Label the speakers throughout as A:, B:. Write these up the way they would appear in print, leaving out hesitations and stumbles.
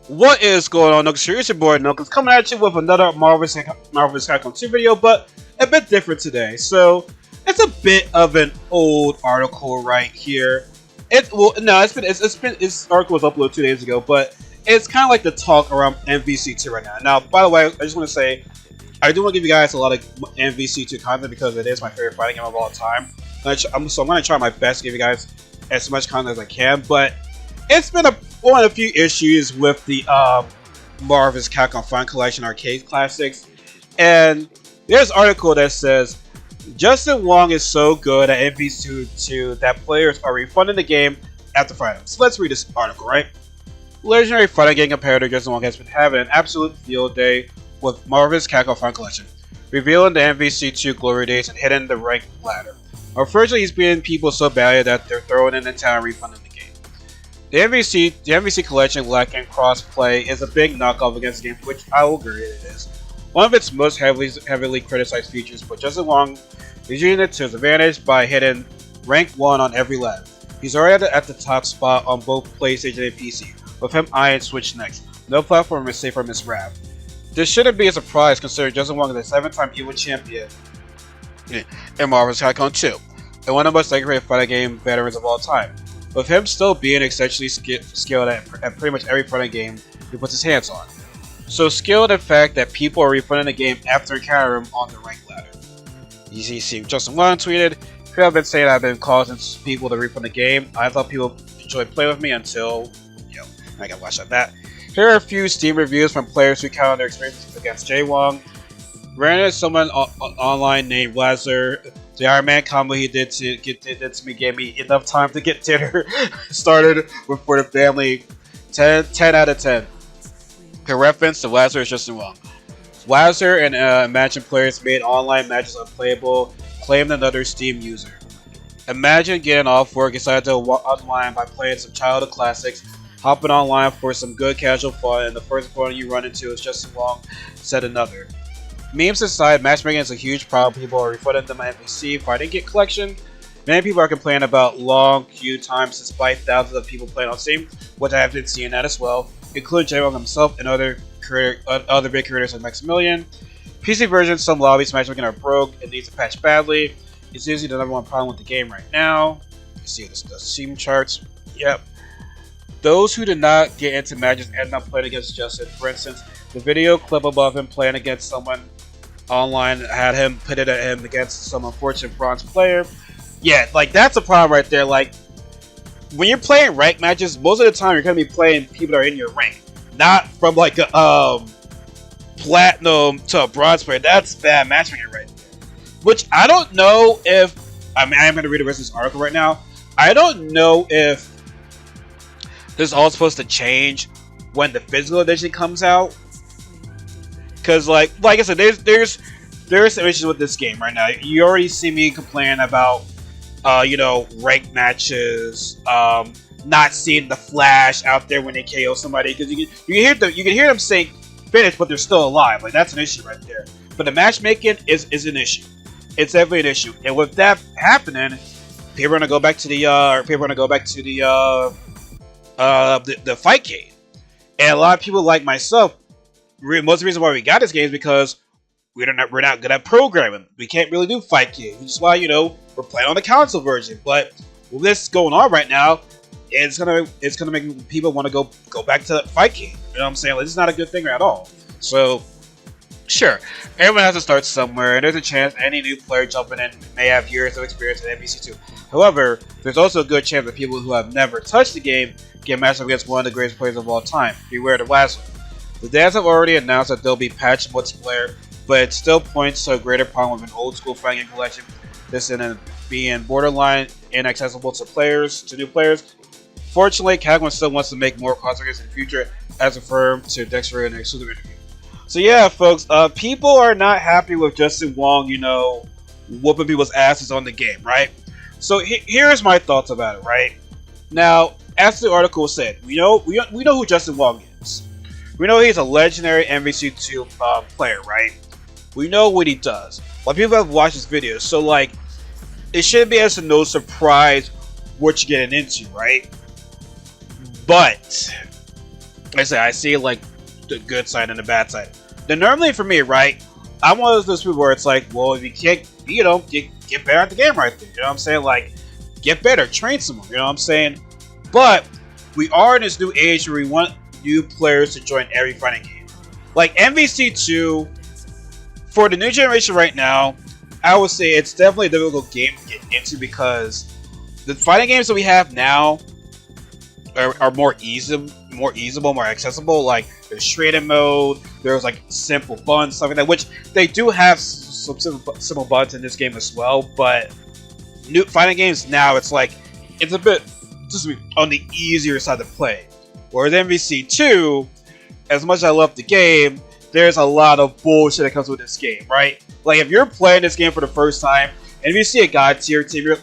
A: What is going on, Knuckles? Here's your boy Knuckles coming at you with another Marvel's Capcom 2 video, but a bit different today. So it's a bit of an old article right here. This article was uploaded 2 days ago, but it's kind of like the talk around MVC2 right now. Now, by the way, I just want to say I do want to give you guys a lot of MVC2 content because it is my favorite fighting game of all time. So I'm going to try my best to give you guys as much content as I can, but it's been one of a few issues with the Marvel's Capcom Fun Collection Arcade Classics, and there's an article that says Justin Wong is so good at MVC2 that players are refunding the game after fighting. So let's read this article, right? Legendary fighting game competitor Justin Wong has been having an absolute field day with Marvel's Capcom Fun Collection, revealing the MVC2 glory days and hitting the rank ladder. Unfortunately, he's beating people so badly that they're throwing in the town and refunding the game. The MVC collection lacking cross-play is a big knockoff against the game, which I will agree it is. One of its most heavily criticized features, but Justin Wong is using it to his advantage by hitting rank 1 on every level. He's already at the top spot on both PlayStation and PC, with him eyeing Switch next. No platform is safe from his wrath. This shouldn't be a surprise considering Justin Wong is a 7-time EVO champion in Marvel's Capcom 2, and one of the most decorated fighting game veterans of all time, with him still being exceptionally skilled at pretty much every fighting game he puts his hands on. So skilled in fact that people are refunding the game after encountering him on the rank ladder. You see Justin Wong tweeted, "People have been saying I've been causing people to refund the game. I thought people enjoyed playing with me until, I got watched at that." Here are a few Steam reviews from players who counted their experiences against Jay Wong. Ran someone online named Lazar. The Iron Man combo he did to me gave me enough time to get dinner started for the family. 10 out of 10. For reference, the Lazar is Justin Wong. Lazar and Imagine players made online matches unplayable, claimed another Steam user. Imagine getting off work, decided to online by playing some childhood classics, hopping online for some good casual fun, and the first opponent you run into is Justin Wong, said another. Memes aside, matchmaking is a huge problem. People are refunding the MVC fighting kit collection. Many people are complaining about long queue times despite thousands of people playing on Steam, which I have been seeing that as well, including Jay Wong himself and other big creators like Maximilian. PC versions, some lobbies matchmaking are broke and needs a patch badly. It's usually the #1 problem with the game right now. You see the Steam charts. Yep. Those who did not get into matches end up playing against Justin. For instance, the video clip above him playing against someone online had him pitted at him against some unfortunate bronze player. Yeah, like that's a problem right there. Like when you're playing ranked matches, most of the time you're gonna be playing people that are in your rank, not from like a platinum to a bronze player. That's bad matchmaking right there. Which I don't know if I am gonna read the rest of this article right now. I don't know if this is all supposed to change when the physical edition comes out. Because like I said, there's some issues with this game right now. You already see me complain about, ranked matches, not seeing the flash out there when they KO somebody because you can hear them saying finish, but they're still alive. Like that's an issue right there. But the matchmaking is an issue. It's definitely an issue. And with that happening, people are gonna go back to the fight game, and a lot of people like myself. Most of the reason why we got this game is because we're not good at programming. We can't really do fight games, which is why we're playing on the console version. But with this going on right now, it's gonna make people want to go back to the fight game. You know what I'm saying? Like, this is not a good thing at all. So sure, everyone has to start somewhere, and there's a chance any new player jumping in may have years of experience in MVC2. However, there's also a good chance that people who have never touched the game get matched up against one of the greatest players of all time. Beware the Lazar. The devs have already announced that they'll be patched multiplayer, but it still points to a greater problem with an old school fighting game collection. This in being borderline inaccessible to new players. Fortunately, Capcom still wants to make more crossovers in the future, as affirmed to Dexter in an exclusive interview. So yeah, folks, people are not happy with Justin Wong, whooping people's asses on the game, right? So here's my thoughts about it, right? Now, as the article said, we know who Justin Wong is. We know he's a legendary MVC2 player, right? We know what he does. A lot of people have watched his videos, so like, it shouldn't be as no surprise what you're getting into, right? But I say I see like the good side and the bad side. Then normally for me, right, I'm one of those people where it's like, well, if you can't, get better at the game right there. You know what I'm saying? Like, get better, train someone. You know what I'm saying? But we are in this new age where we want new players to join every fighting game. Like MVC2, for the new generation right now, I would say it's definitely a difficult game to get into because the fighting games that we have now are more easable, more accessible. Like there's training mode, there's like simple buttons, stuff like that. Which they do have some simple buttons in this game as well. But new fighting games now, it's like it's a bit just on the easier side to play. Whereas MVC2, as much as I love the game, there's a lot of bullshit that comes with this game, right? Like if you're playing this game for the first time and if you see a god tier team,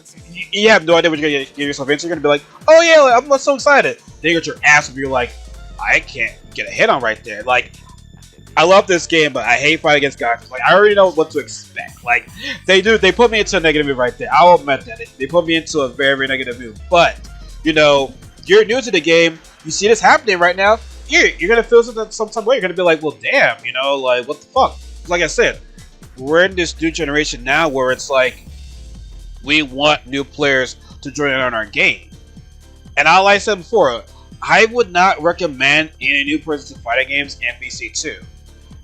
A: you have no idea what you're gonna get yourself into. You're gonna be like, oh yeah, like, I'm so excited. Then you get your ass up, you're like, I can't get a hit on right there. Like, I love this game, but I hate fighting against gods. Like, I already know what to expect. Like, they put me into a negative mood right there. I'll admit that. They put me into a very, very negative mood. But, you're new to the game, you see this happening right now, you're gonna feel some type of way. You're gonna be like, well, damn, like, what the fuck? Like I said, we're in this new generation now where it's like, we want new players to join in on our game. And like I said before, I would not recommend any new person to fighting games MVC2.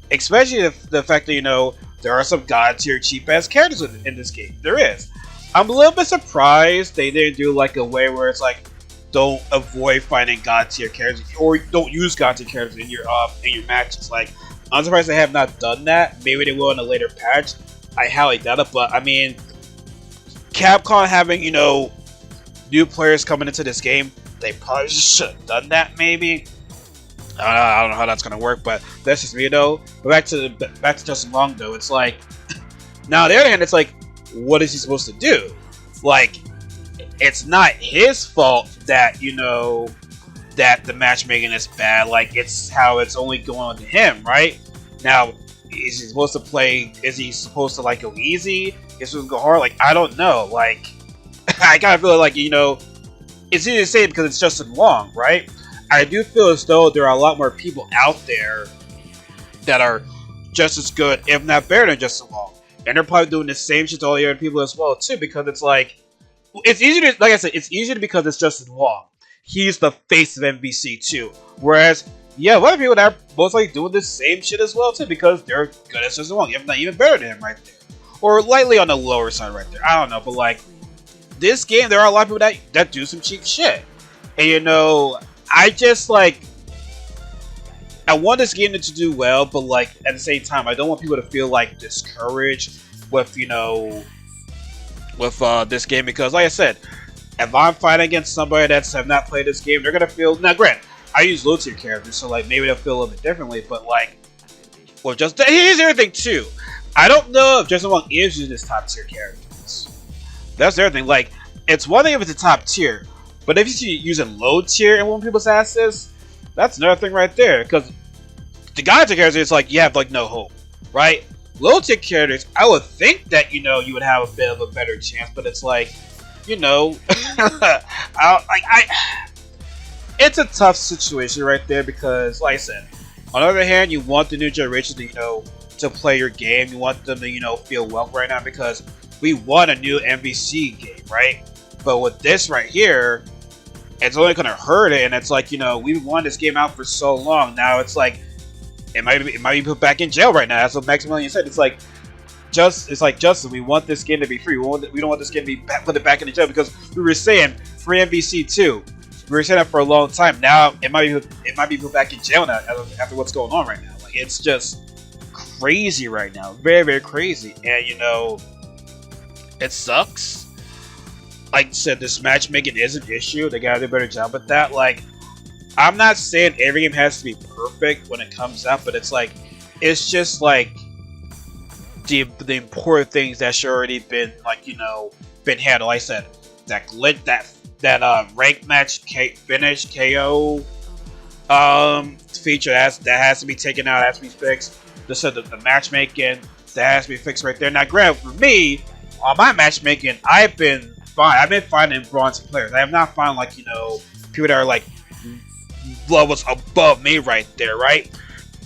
A: Especially if the fact that, there are some god tier cheap ass characters in this game. There is. I'm a little bit surprised they didn't do like a way where it's like, don't avoid finding god tier characters or don't use god tier characters in your matches. Like, I'm surprised they have not done that. Maybe they will in a later patch. I highly doubt it, but I mean, Capcom having, new players coming into this game, they probably should have done that, maybe. I don't know how that's gonna work, but that's just me, though. But back to Justin Wong, though, it's like, now on the other hand, it's like, what is he supposed to do? Like, it's not his fault that, that the matchmaking is bad. Like, it's how it's only going on to him, right? Now, is he supposed to play? Is he supposed to like go easy? Is he supposed to go hard? Like, I don't know. Like, I kind of feel like it's easy to say because it's Justin Wong, right? I do feel as though there are a lot more people out there that are just as good, if not better than Justin Wong, and they're probably doing the same shit to all the other people as well too. Because it's like, it's easier to, like I said, it's easier because it's Justin Wong. He's the face of MVC2, whereas. Yeah, a lot of people that are most likely doing the same shit as well too because they're good at Justin Wong, if not even better than him right there. Or lightly on the lower side right there. I don't know, but like this game, there are a lot of people that do some cheap shit. And I just like I want this game to do well, but like at the same time, I don't want people to feel like discouraged with this game because like I said, if I'm fighting against somebody that's have not played this game, they're gonna feel now granted. I use low tier characters, so like maybe they'll feel a little bit differently. But like, well, just here's everything too. I don't know if Justin Wong is using his top tier characters. That's the other thing. Like, it's one thing if it's a top tier, but if he's using low tier and one people's asses, that's another thing right there. Because the god tier characters, it's like you have like no hope, right? Low tier characters, I would think that you would have a bit of a better chance, but it's like, it's a tough situation right there because, like I said, on the other hand, you want the new generation to, to play your game. You want them to, feel welcome right now because we want a new MVC game, right? But with this right here, it's only going to hurt it. And it's like, we've wanted this game out for so long. Now it's like, it might be put back in jail right now. That's what Maximilian said. It's like, Justin, we want this game to be free. We don't want this game to be put it back in the jail because we were saying free MVC2. We were saying that for a long time. Now it might be put back in jail now after what's going on right now. Like, it's just crazy right now, very, very crazy. And it sucks. Like I said, this matchmaking is an issue. They gotta do a better job with that. Like, I'm not saying every game has to be perfect when it comes out, but it's like, it's just like the important things that should already been like been handled. Like I said, that glitch that rank match finish KO feature that has to be taken out, has to be fixed. The matchmaking that has to be fixed right there. Now, granted, for me, on my matchmaking, I've been finding bronze players. I have not found people that are like levels above me right there, right?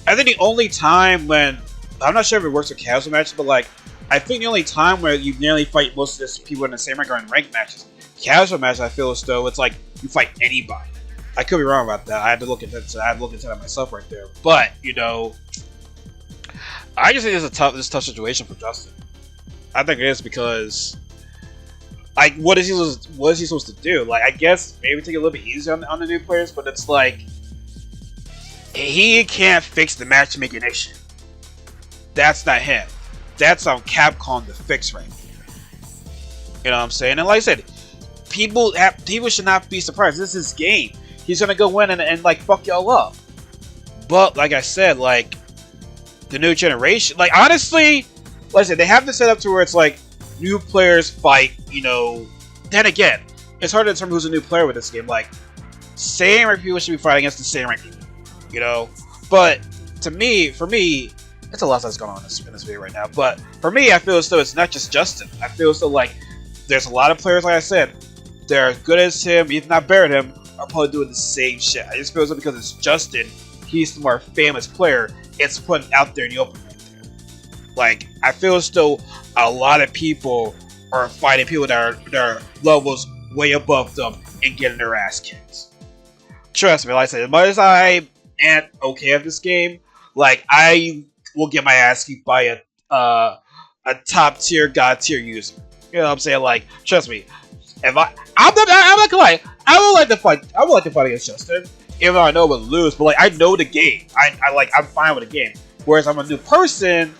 A: I think the only time when, I'm not sure if it works with casual matches, but like, I think the only time where you nearly fight most of these people in the same rank are in ranked matches. Casual matches, I feel as though it's like you fight anybody. I could be wrong about that. I had to look into that myself right there. But you know, I just think this is a tough situation for Justin. I think it is because, like, what is he supposed to do? Like, I guess maybe take it a little bit easier on the new players, but it's like he can't fix the matchmaking issue. That's not him. That's on Capcom to fix right now. You know what I'm saying? And like I said, people should not be surprised. This is his game. He's gonna go in and like fuck y'all up. But like I said, like the new generation, like honestly, like I said, they have this set up to where it's like new players fight. You know, then again, it's hard to determine who's a new player with this game. Like same rank people should be fighting against the same rank people. You know, but for me, it's a lot that's going on in this video right now. But for me, I feel as though it's not just Justin. I feel as though like there's a lot of players, like I said, they're as good as him, if not better than him, are probably doing the same shit. I just feel as though because it's Justin, he's the more famous player, it's put out there in the open right there. Like, I feel as though a lot of people are fighting people that are levels way above them and getting their ass kicked. Trust me, like I said, as much as I am okay at this game, like, I will get my ass kicked by a top tier, god tier user. You know what I'm saying? Like, trust me. I'm not gonna lie. I would like to fight against Justin, even though I know we'll lose. But like, I know the game. I'm fine with the game. Whereas I'm a new person,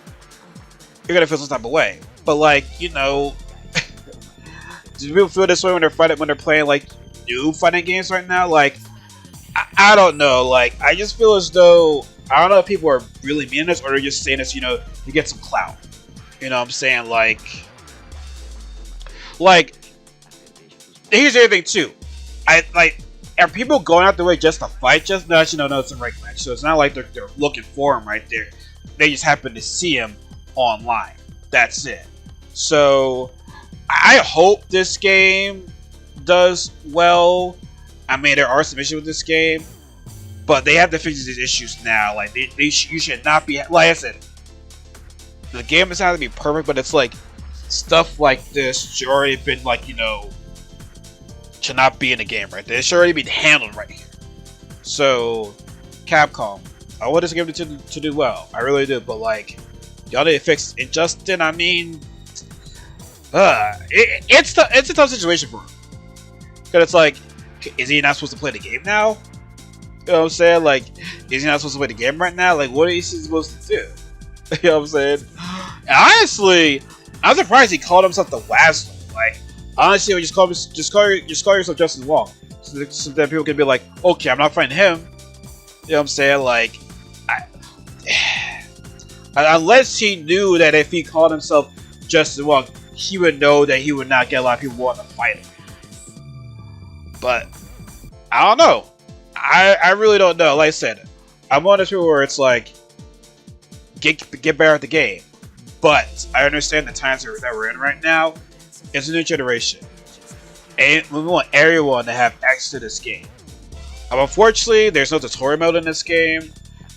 A: you're gonna feel some type of way. But like, you know, do people feel this way when they're playing like new fighting games right now? Like, I don't know. Like, I just feel as though I don't know if people are really meaning this or they're just saying this, you know, to get some clout. You know what I'm saying? Like, here's the other thing too. Are people going out the way just to fight? Just no, actually, no, it's a ranked match, so it's not like they're looking for him right there. They just happen to see him online. That's it. So I hope this game does well. I mean, there are some issues with this game, but they have to fix these issues now. Like you should not be, like I said, the game doesn't have to be perfect, but it's like stuff like this should already been like, you know, should not be in the game right there. It should already be handled right here. So Capcom, I want this game to do well. I really do, but like, y'all need to fix it. Justin, I mean, it's a tough situation for him. Cause it's like, is he not supposed to play the game now? You know what I'm saying? Like, is he not supposed to play the game right now? Like, what is he supposed to do? You know what I'm saying? And honestly, I'm surprised he called himself the last one. Like, honestly, just call yourself Justin Wong, so that people can be like, okay, I'm not fighting him. You know what I'm saying? Like, unless he knew that if he called himself Justin Wong, he would know that he would not get a lot of people wanting to fight him. But I don't know. I really don't know. Like I said, I'm on this people where it's like, get better at the game. But I understand the times that we're in right now. It's a new generation, and we want everyone to have access to this game. Unfortunately, there's no tutorial mode in this game.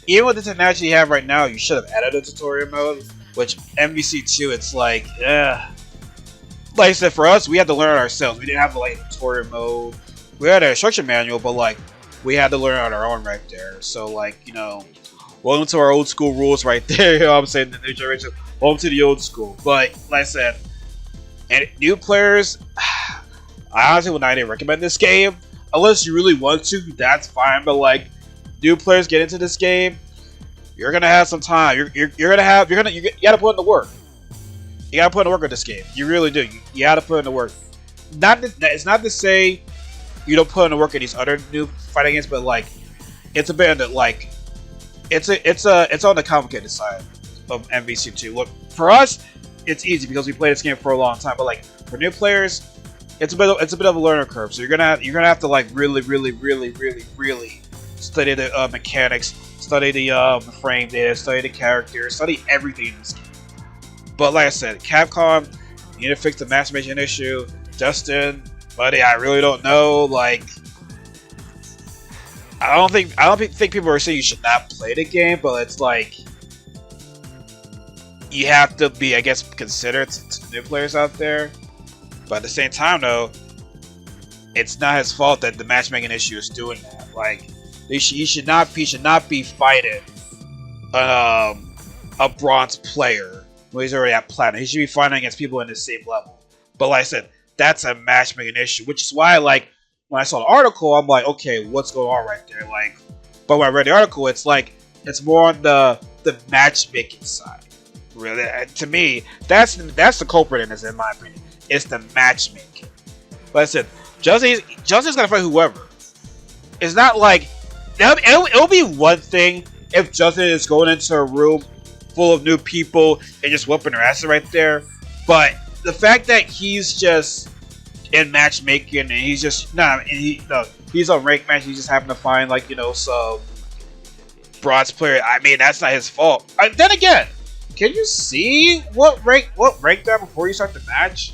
A: Even with the technology you have right now, you should have added a tutorial mode. Which MVC2, it's like, like I said, for us, we had to learn it ourselves. We didn't have like a tutorial mode. We had an instruction manual, but like we had to learn on our own right there. So like, you know, welcome to our old school rules right there. You know what I'm saying? The new generation, welcome to the old school. But like I said, and new players, I honestly would not even recommend this game unless you really want to. That's fine, but like new players get into this game, you're gonna have some time. You gotta put in the work. You gotta put in the work with this game. You really do. You gotta put in the work. It's not to say you don't put in the work in these other new fighting games, but like it's a bit of the, like it's on the complicated side of MVC2. Look, for us, it's easy because we played this game for a long time. But like for new players, it's a bit of a learning curve. So you're gonna have to like really study the mechanics, study the frame data, study the characters, study everything in this game. But like I said, Capcom, you need to fix the matchmaking issue. Justin, buddy, I really don't know. Like, I don't think people are saying you should not play the game, but it's like you have to be, I guess, considerate to new players out there. But at the same time, though, it's not his fault that the matchmaking issue is doing that. Like, he should not be fighting a bronze player when he's already at platinum. He should be fighting against people in the same level. But like I said, that's a matchmaking issue, which is why, like, when I saw the article, I'm like, okay, what's going on right there? Like, but when I read the article, it's like it's more on the matchmaking side. Really, to me, that's the culprit in this, in my opinion. It's the matchmaking. Like I said, Justin's gonna fight whoever. It's not like it'll be one thing if Justin is going into a room full of new people and just whooping their ass right there. But the fact that he's just in matchmaking and he's just he's on rank match, he's just happen to find, like, you know, some bronze player. I mean, that's not his fault. Then again, can you see what rank they're at before you start the match?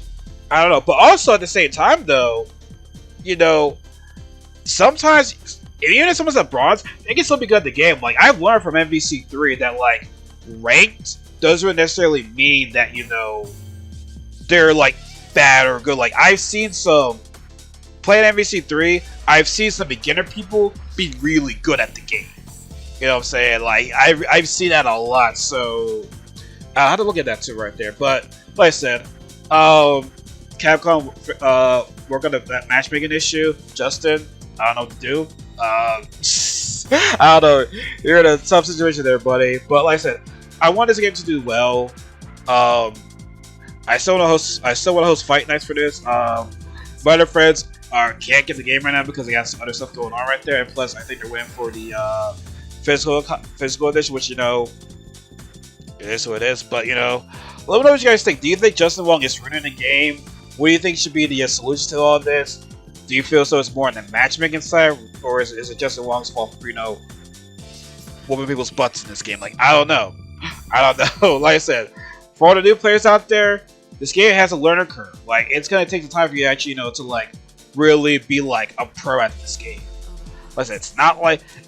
A: I don't know. But also at the same time, though, you know, sometimes even if someone's a bronze, they can still be good at the game. Like, I've learned from MVC3 that, like, ranked doesn't necessarily mean that, you know, they're like bad or good. Like, I've seen some playing MVC3, I've seen some beginner people be really good at the game. You know what I'm saying? Like, I've seen that a lot. So I have to look at that too right there. But like I said, Capcom work on that matchmaking issue. Justin, I don't know what to do. I don't know. You're in a tough situation there, buddy. But like I said, I want this game to do well. I still want to host fight nights for this. My other friends can't get the game right now because they got some other stuff going on right there. And plus, I think they're waiting for the physical edition, which, you know, it is what it is. But, you know, let me know what you guys think. Do you think Justin Wong is ruining the game? What do you think should be the solution to all of this? Do you feel so it's more on the matchmaking side, or is it Justin Wong's fault for, you know, whooping people's butts in this game? Like, I don't know. Like I said, for all the new players out there, this game has a learning curve. Like, it's gonna take some time for you actually, you know, to like really be like a pro at this game. Like I said,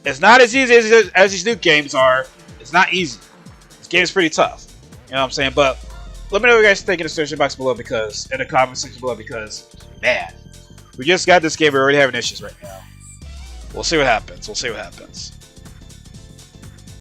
A: it's not as easy as these new games are. It's not easy. This game is pretty tough. You know what I'm saying? But let me know what you guys think in the description box below, because in the comment section below, because man, we just got this game. We're already having issues right now. We'll see what happens.